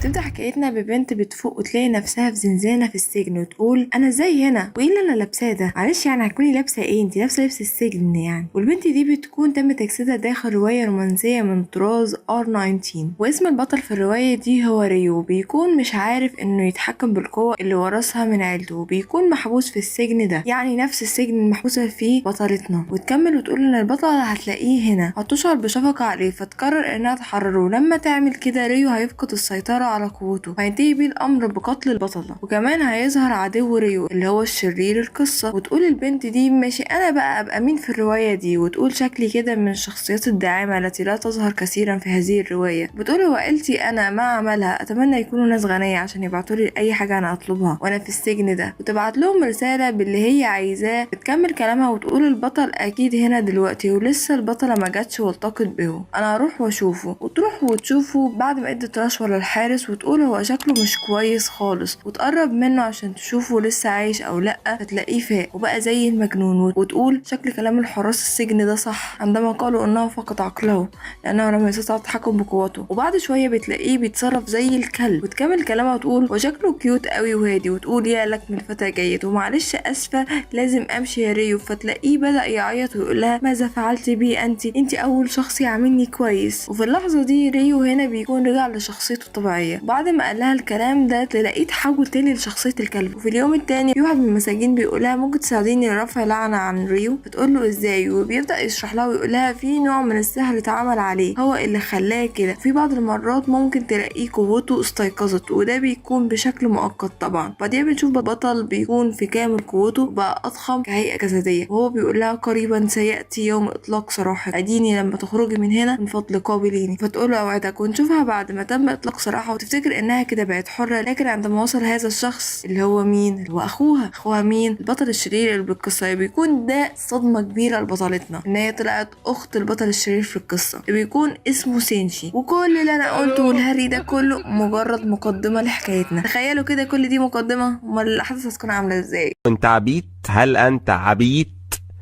تبدأ حكايتنا ببنت بتفوق وتلاقي نفسها في زنزانة في السجن وتقول انا ازاي هنا وايه اللي انا لابساه ده؟ معلش يعني هتكوني لابسه ايه؟ انتي لابسه لبس السجن يعني. والبنت دي بتكون تم تجسيدها داخل روايه رومانسيه من طراز R19، واسم البطل في الروايه دي هو ريو. بيكون مش عارف انه يتحكم بالقوه اللي ورثها من عيلته، وبيكون محبوس في السجن ده، يعني نفس السجن المحبوسه فيه بطلتنا. وتكمل وتقول ان البطل هتلاقيه هنا، هتشعر بشفقه عليه فتقرر انها تحرره. لما تعمل كده ريو هيفقد السيطره على قوته، هينتهي بيه الامر بقتل البطله، وكمان هيظهر عدو ريو اللي هو الشرير القصه. وتقول البنت دي ماشي انا بقى ابقى مين في الروايه دي؟ وتقول شكلي كده من الشخصيات الداعمه التي لا تظهر كثيرا في هذه الروايه. بتقول وعيلتي انا ما عملها اتمنى يكونوا ناس غنيه عشان يبعتوا لي اي حاجه انا اطلبها وانا في السجن ده، وتبعت لهم رساله باللي هي عايزاه. بتكمل كلامها وتقول البطل اكيد هنا دلوقتي ولسه البطله ما جاتش والتقط به، انا هروح واشوفه. وتروح وتشوفه بعد ما ادت رشوه للحارس، وتقول هو شكله مش كويس خالص، وتقرب منه عشان تشوفه لسه عايش او لا. فتلاقيه فاق وبقى زي المجنون. وتقول شكل كلام الحراس السجن ده صح عندما قالوا انه فقد عقله لانه لم يستطع التحكم بقوته. وبعد شويه بتلاقيه بيتصرف زي الكلب. وتكمل كلامها وتقول وشكله كيوت قوي وهادي. وتقول يا لك من فتى جيد، ومعلش اسفه لازم امشي يا ريو. فتلاقيه بدا يعيط ويقول لها ماذا فعلت بي؟ انت اول شخص يعاملني كويس. وفي اللحظه دي ريو هنا بيكون رجع لشخصيته الطبيعيه. بعد ما قال لها الكلام ده تلاقيه تحول تاني لشخصيه الكلب. وفي اليوم التاني في واحد من المساجين بيقولها ممكن تساعديني لرفع لعنه عن ريو؟ بتقول له ازاي؟ وبيبدا يشرح لها ويقول لها في نوع من السحر اتعمل عليه هو اللي خلاه كده. في بعض المرات ممكن تلاقيه قوته استيقظت، وده بيكون بشكل مؤقت طبعا. بعدين بنشوف بطل بيكون في كامل قوته بقى اضخم كهيئه جسديه، وهو بيقول لها قريبا سياتي يوم اطلاق سراحك، اديني لما تخرجي من هنا من فضل قابليني. فتقول له اوعدك. ونشوفها بعد ما تم اطلاق سراحها وتفتكر انها كده بقت حره، لكن عندما وصل هذا الشخص اللي هو مين؟ اللي هو اخوها مين؟ البطل الشرير اللي بالقصه. بيكون ده صدمه كبيره لبطلتنا ان هي طلعت اخت البطل الشرير في القصه، بيكون اسمه سينشي. وكل اللي انا قلته والهري ده كله مجرد مقدمه لحكايتنا. تخيلوا كده كل دي مقدمه، امال الاحداث هتكون عامله ازاي؟ انت عبيط؟ هل انت عبيط؟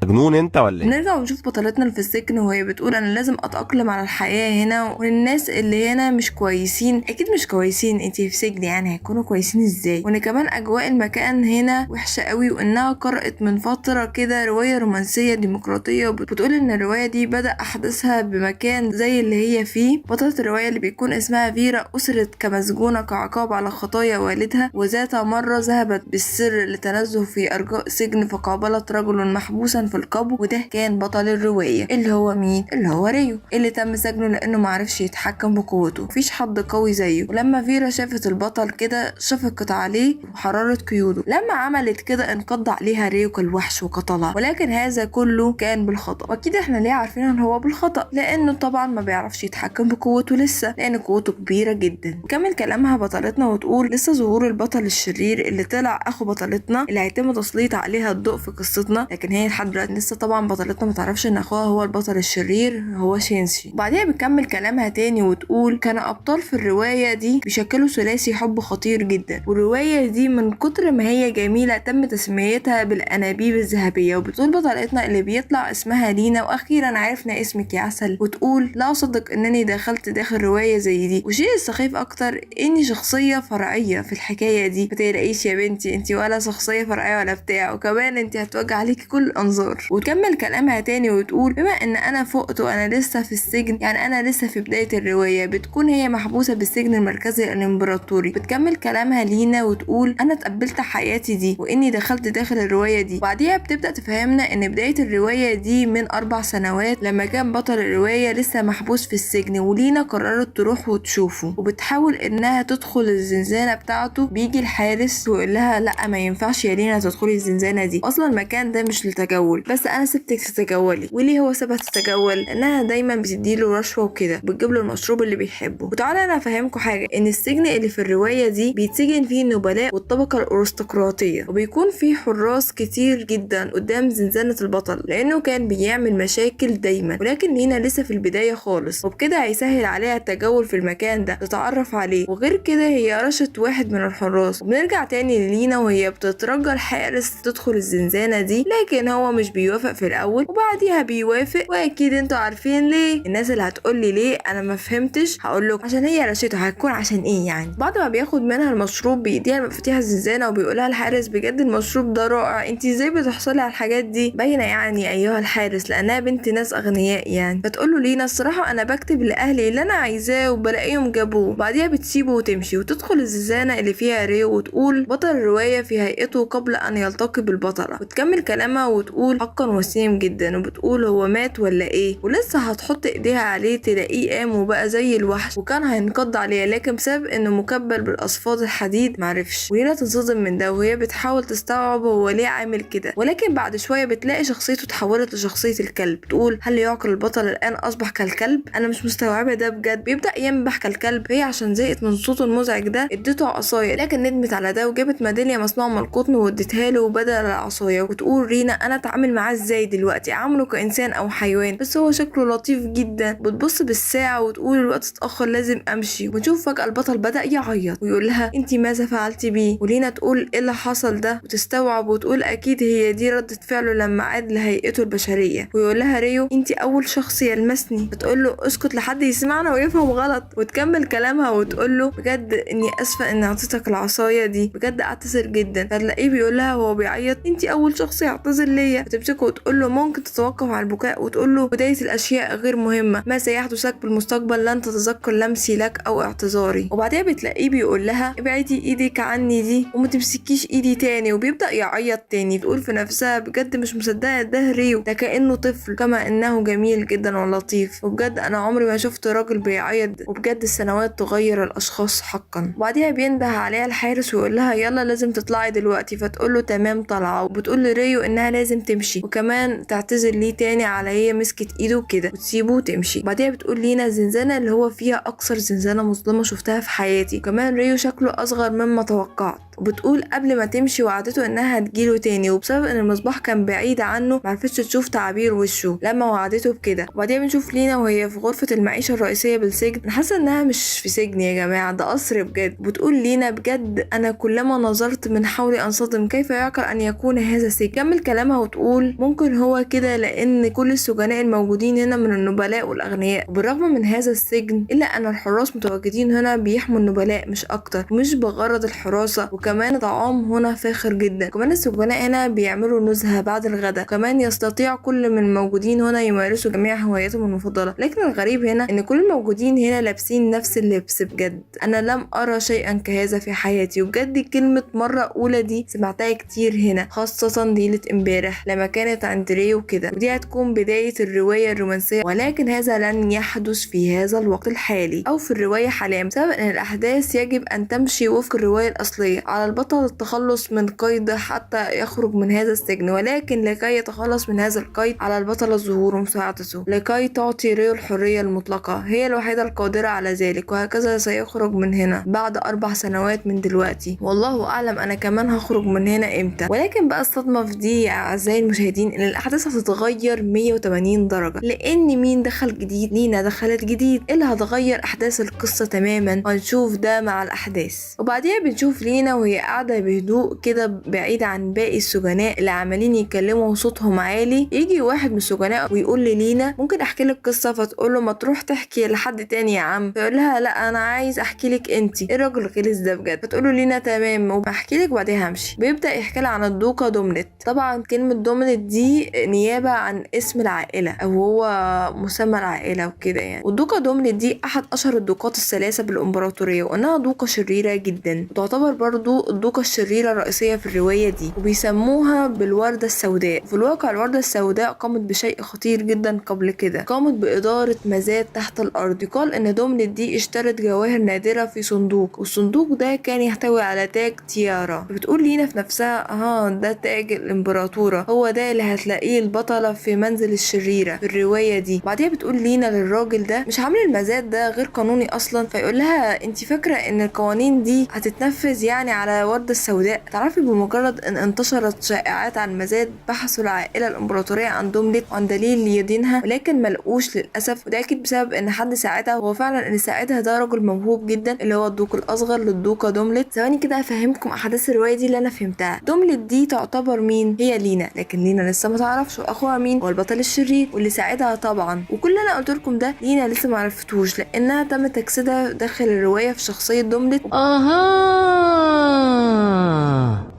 مجنون انت ولا ايه؟ نرجع ونشوف بطلتنا اللي في السجن وهي بتقول انا لازم اتاقلم على الحياه هنا، والناس اللي هنا مش كويسين. اكيد مش كويسين، انتي في سجن يعني هيكونوا كويسين ازاي؟ وان كمان اجواء المكان هنا وحشه قوي. وانها قرات من فتره كده روايه رومانسيه ديمقراطيه، بتقول ان الروايه دي بدا احداثها بمكان زي اللي هي فيه. بطله الروايه اللي بيكون اسمها فيرا اسرت كمسجونه كعقاب على خطايا والدها، وذات مره ذهبت بالسر لتنزه في ارجاء سجن فقابلت رجل محبوسا في القبو، وده كان بطل الروايه اللي هو مين؟ اللي هو ريو، اللي تم سجنه لانه معرفش يتحكم بقوته. مفيش حد قوي زيه. ولما فيرا شافت البطل كده شفقت عليه وحررت قيوده. لما عملت كده انقض عليها ريو كالوحش وقتلها، ولكن هذا كله كان بالخطا. واكيد احنا ليه عارفين ان هو بالخطا؟ لانه طبعا ما بيعرفش يتحكم بقوته لسه، لان قوته كبيره جدا. كمل كلامها بطلتنا وتقول لسه ظهور البطل الشرير اللي طلع اخو بطلتنا اللي هيتم تسليط عليها الضوء في قصتنا، لكن هي لحد دلوقتي لسه طبعا بطلتنا ما تعرفش ان اخوها هو البطل الشرير هو شينشي. وبعدها بتكمل كلامها تاني وتقول كان ابطال في الروايه دي بيشكلوا ثلاثي حب خطير جدا، والروايه دي من كتر ما هي جميله تم تسميتها بالانابيب الذهبيه. وبتقول بطلتنا اللي بيطلع اسمها لينا واخيرا عرفنا اسمك يا عسل. وتقول لا اصدق انني دخلت داخل روايه زي دي، وشيء السخيف اكتر اني شخصيه فرعيه في الحكايه دي. ما تقلقيش يا بنتي، انت ولا شخصيه فرعيه ولا بتاع، وكمان انت هتوجع عليكي كل الانظار. وتكمل كلامها تاني وتقول بما ان انا فقت وانا لسه في السجن، يعني انا لسه في بدايه الروايه. بتكون هي محبوسه بالسجن المركزي الامبراطوري. بتكمل كلامها لينا وتقول انا اتقبلت حياتي دي واني دخلت داخل الروايه دي. وبعديها بتبدا تفهمنا ان بدايه الروايه دي من 4 سنوات لما كان بطل الروايه لسه محبوس في السجن، ولينا قررت تروح وتشوفه. وبتحاول انها تدخل الزنزانه بتاعته. بيجي الحارس ويقول لها لا ما ينفعش يا لينا تدخلي الزنزانه دي، اصلا المكان ده مش للتجول، بس انا سبتك تتجولي. وليه هو سابها تتجول؟ لانها دايما بتديله رشوه وكده، بتجيب له المشروب اللي بيحبه. وتعالى انا افهمكم حاجه، ان السجن اللي في الروايه دي بيتسجن فيه النبلاء والطبقه الارستقراطيه، وبيكون فيه حراس كتير جدا قدام زنزانه البطل لانه كان بيعمل مشاكل دايما. ولكن لينا لسه في البدايه خالص، وبكده هيسهل عليها التجول في المكان ده تتعرف عليه. وغير كده هي رشت واحد من الحراس. وبنرجع تاني للينا وهي بتترجى الحارس تدخل الزنزانه دي، لكن هو مش مش بيوافق في الاول وبعديها بيوافق، واكيد انتوا عارفين ليه. الناس اللي هتقولي ليه انا ما فهمتش، هقول لكم عشان هي رشته، هتكون عشان ايه يعني. بعد ما بياخد منها المشروب بيديها مفاتيح الزنزانه وبيقولها الحارس بجد المشروب ده رائع، انت ازاي بتحصلي على الحاجات دي؟ باينه يعني ايها الحارس لانها بنت ناس اغنياء يعني. فتقول له لينا الصراحه انا بكتب لاهلي اللي انا عايزاه وبلاقيهم جابوه. بعديها بتسيبه وتمشي وتدخل الزنزانه اللي فيها ريو وتقول بطل الروايه في هيئته قبل ان يلتقي بالبطله، وتكمل كلامها وتقول حقا وسيم جدا، وبتقول هو مات ولا ايه، ولسه هتحط ايديها عليه تلاقيه قام وبقى زي الوحش وكان هينقض عليها، لكن بسبب انه مكبل بالاصفاد الحديد معرفش. ولينا تنصدم من ده وهي بتحاول تستوعب هو ليه عامل كده، ولكن بعد شويه بتلاقي شخصيته اتحولت لشخصيه الكلب. تقول هل يعقل البطل الان اصبح كالكلب؟ انا مش مستوعبه ده بجد. بيبدا ينبح كالكلب. هي عشان زهقت من صوته المزعج ده اديته عصايه، لكن ندمت على ده وجابت ميداليه مصنوعه من القطن واديتها له بدل العصايه. وتقول رينا انا اتعامل معاه ازاي دلوقتي؟ اعامله كانسان او حيوان؟ بس هو شكله لطيف جدا. بتبص بالساعه وتقول الوقت اتاخر لازم امشي. ونشوف فجاه البطل بدا يعيط ويقول لها انت ماذا فعلتي بيه؟ ولينا تقول ايه اللي حصل ده، وتستوعب وتقول اكيد هي دي ردة فعله لما عاد لهيئته البشريه. ويقول لها ريو انت اول شخص يلمسني. بتقول له اسكت لحد يسمعنا ويفهم غلط، وتكمل كلامها وتقول له بجد اني اسفه اني اعطيتك العصايه دي، بجد اعتذر جدا. فتلاقيه بيقول لها وهو بيعيط انت اول شخص يعتذر ليا. فتمسكه وتقول له ممكن تتوقف عن البكاء، وتقول له بدايه الاشياء غير مهمه، ما سيحدث لك بالمستقبل لن تتذكر لمسي لك او اعتذاري. وبعدها بتلاقيه بيقول لها ابعدي ايدك عني دي وما تمسكيش ايدي تاني، وبيبدا يعيط تاني. تقول في نفسها بجد مش مصدقه ده ريو، ده كانه طفل كما انه جميل جدا ولطيف، وبجد انا عمري ما شفت راجل بيعيط، وبجد السنوات تغير الاشخاص حقا. وبعديها بينده عليها الحارس ويقول لها يلا لازم تطلعي دلوقتي. فتقول له تمام طالعه. وبتقول لريو انها لازم تمشي وكمان تعتذر ليه تاني على هي مسكت ايده كده وتسيبه وتمشي. بعديها بتقول لينا الزنزانه اللي هو فيها اكثر زنزانه مظلمه شفتها في حياتي، وكمان ريو شكله اصغر مما توقعت. وبتقول قبل ما تمشي وعدته انها هتجيله تاني، وبسبب ان المصباح كان بعيد عنه معرفتش تشوف تعابير وشه لما وعدته بكده. وبعدين بنشوف لينا وهي في غرفة المعيشة الرئيسية بالسجن. انا حاسة انها مش في سجن يا جماعة، ده قصر بجد. بتقول لينا بجد انا كلما نظرت من حولي انصدم، كيف يعقل ان يكون هذا سجن؟ كمل كلامها وتقول ممكن هو كده لان كل السجناء الموجودين هنا من النبلاء والاغنياء، وبالرغم من هذا السجن الا ان الحراس متواجدين هنا بيحموا النبلاء مش اكتر، مش بغرض الحراسة. وكمان طعام هنا فاخر جدا، كمان السجناء هنا بيعملوا نزهة بعد الغداء، كمان يستطيع كل من الموجودين هنا يمارسوا جميع هواياتهم المفضلة. لكن الغريب هنا ان كل الموجودين هنا لابسين نفس اللبس. بجد انا لم ارى شيئا كهذا في حياتي، وبجد كلمة مرة اولى دي سمعتها كتير هنا، خاصة ليلة امبارح لما كانت عند ريو كده، ودي هتكون بداية الرواية الرومانسية، ولكن هذا لن يحدث في هذا الوقت الحالي او في الرواية حاليا، بسبب ان الاحداث يجب ان تمشي وفق الرواية الاصلية. على البطل التخلص من قيد حتى يخرج من هذا السجن، ولكن لكي يتخلص من هذا القيد على البطل الظهور ومساعدته لكي تعطي ريو الحرية المطلقة، هي الوحيدة القادرة على ذلك. وهكذا سيخرج من هنا بعد 4 سنوات من دلوقتي، والله اعلم انا كمان هخرج من هنا امتى. ولكن بقى الصدمة في دي يا اعزائي المشاهدين ان الاحداث هتتغير 180 درجة، لان مين دخل جديد؟ لينا دخلت جديد اللي هتغير احداث القصة تماما، وهنشوف ده مع الاحداث. وبعديها بنشوف لينا وهي قاعدة بهدوء كده بعيدة عن باقي السجناء اللي عمالين يتكلموا وصوتهم عالي. يجي واحد من السجناء ويقول للينا ممكن احكي لك قصة؟ فتقول له ما تروح تحكي لحد تاني يا عم. فيقول لها لا انا عايز احكي لك انت. ايه الراجل الغلس ده بجد؟ فتقول له لينا تمام وبحكي لك بعدها همشي. بيبدأ يحكي لها عن الدوقة دوملت. طبعا كلمة دوملت دي نيابة عن اسم العائلة او هو مسمى العائلة وكده يعني. والدوقة دوملت دي احد اشهر الدوقات الثلاثة بالامبراطورية، وانها دوقة شريرة جدا، وتعتبر برضو الدوقة الشريرة الرئيسية في الرواية دي، وبيسموها بالوردة السوداء. في الواقع الوردة السوداء قامت بشيء خطير جدا قبل كده، قامت بإدارة مزاد تحت الأرض. يقال إن دوملت دي اشترت جواهر نادرة في صندوق، والصندوق ده كان يحتوي على تاج تيارا. بتقول لينا في نفسها ده تاج الإمبراطورة، هو ده اللي هتلاقيه البطلة في منزل الشريرة في الرواية دي. بعدها بتقول لينا للراجل ده مش عامل المزاد ده غير قانوني أصلا. فيقول لها انت فاكرة إن القوانين دي هتتنفذ يعني على على وردة السوداء. تعرفي بمجرد ان انتشرت شائعات عن مزاد بحثوا العائلة الامبراطورية عن دوملت عن دليل ليدينها، ولكن ملقوش للاسف، وده اكيد بسبب ان حد ساعدها. هو فعلا اللي ساعدها ده رجل موهوب جدا اللي هو الدوق الاصغر للدوقة دوملت. ثواني كده افهمكم احداث الرواية دي اللي انا فهمتها. دوملت دي تعتبر مين؟ هي لينا، لكن لينا لسه ما تعرفش واخوها مين هو البطل الشرير واللي ساعدها طبعا. وكل اللي انا قلت لكم ده لينا لسه ما عرفتوش لانها تم تجسيدها داخل الرواية في شخصية دوملت.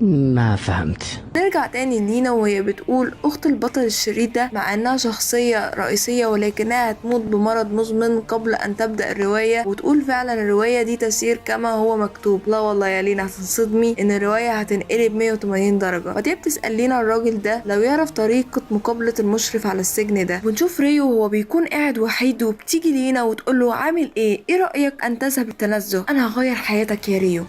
ما فهمت. نرجع تاني لينا وهي بتقول اخت البطل الشرير ده مع انها شخصية رئيسية ولكنها هتموت بمرض مزمن قبل ان تبدأ الرواية. وتقول فعلا الرواية دي تسير كما هو مكتوب. لا والله يا لينا هتنصدمي ان الرواية هتنقلب 180 درجة. فدي بتسأل لينا الراجل ده لو يعرف طريقة مقابلة المشرف على السجن ده. ونشوف ريو وهو بيكون قاعد وحيد وبتيجي لينا وتقول له عامل ايه رأيك ان تذهب التنزه؟ انا هغير حياتك يا ريو.